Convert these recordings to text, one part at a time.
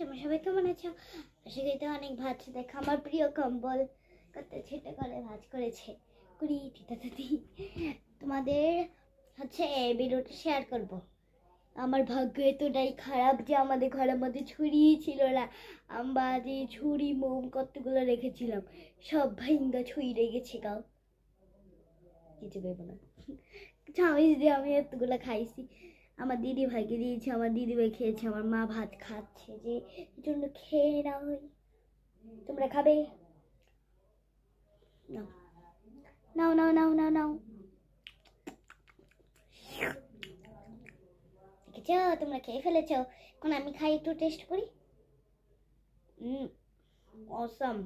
তোমরা সবাই কেমন আছো? আশা করি তো অনেক ভালো আছো। দেখো আমার প্রিয় কম্বল কত ছোট করে ভাজ করেছে কুড়ি দিদি। তোমাদের হচ্ছে এই ভিডিওটা শেয়ার করব। আমার ভাগ্য এতটাই খারাপ যে আমাদের ঘরের মধ্যে ছুরি ছিল না। আমরা যে ছুরি মোম কতগুলো রেখেছিলাম সব ভাইঙ্গা ছুরি রেখেছি গাও কিছু ভেবো না। চামিচ দিয়ে আমি এতগুলো খাইছি। আমার দিদি ভাইকে দিয়েছি, আমার দিদি ভাই খেয়েছে, আমার মা ভাত খাচ্ছে যে জন্য খেয়ে না হই। তোমরা খাবে? নাও নাও নাও নাও নাও নাও। দেখেছো তোমরা খেয়ে ফেলেছো। এখন আমি খাই, একটু টেস্ট করি। অসাম।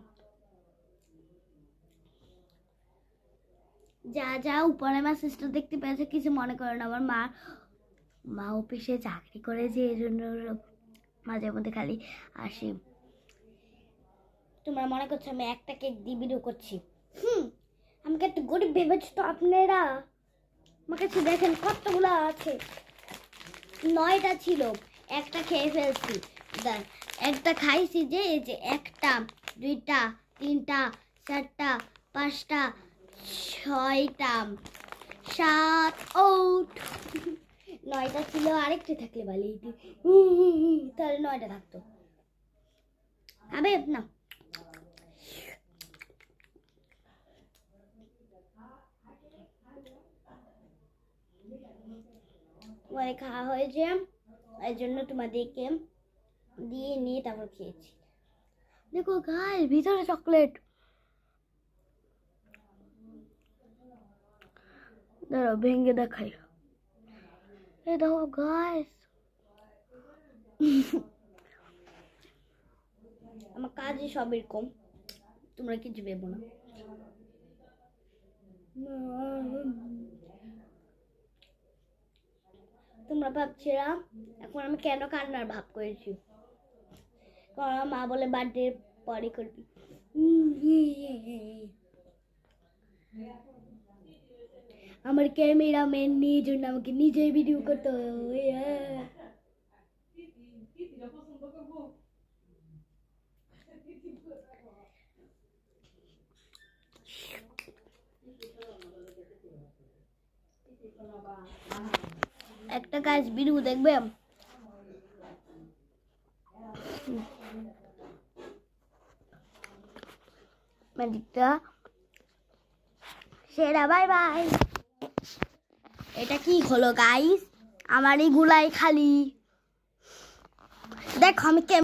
যা যা উপরে আমার সিস্টার দেখতে পেয়েছে কিছু মনে করো না। আমার মা অফিসে চাকরি করে যে এই জন্য মাঝে মধ্যে খালি আসি। তোমরা মনে করছো আমি একটা কেক দিয়ে ভিডিও করছি। আমাকে একটু গরিব ভেবেছো তো আপনারা। আমার কাছে দেখেন কতগুলো আছে, 9টা ছিল, একটা খেয়ে ফেলছি। একটা খাইছি যে এই যে 1টা 2টা 3টা 4টা 5টা 6টা 7 8 9টা ছিল, আরেকটা থাকলে ভালো তাহলে 9টা থাকতো। আবে না তোমাদের খাওয়া হয়েছে এই জন্য তোমাদেরকে দিয়ে নিয়ে তারপর খেয়েছি। দেখো গাইস ভিতরে চকলেট। দাঁড়াও ভেঙে দেখাই। এই দেখো গাইস আমার কাজে সব এরকম, তোমরা কিছু ভেবো না। তোমরা ভাবছিলা এখন আমি কেন কান্নার ভাব করেছি, কারণ আমার মা বলে বার্থডে পরে করবি। আমার ক্যামেরাম্যান নিয়ে জন্য আমাকে নিজেই ভিডিও করতে হয়। একটা কাজ ভিডিও দেখবে ম্যাজিকটা সেরা। Bye bye. এটা কি হলো গাইস, আমার এই গুলাই খালি দেখো আমি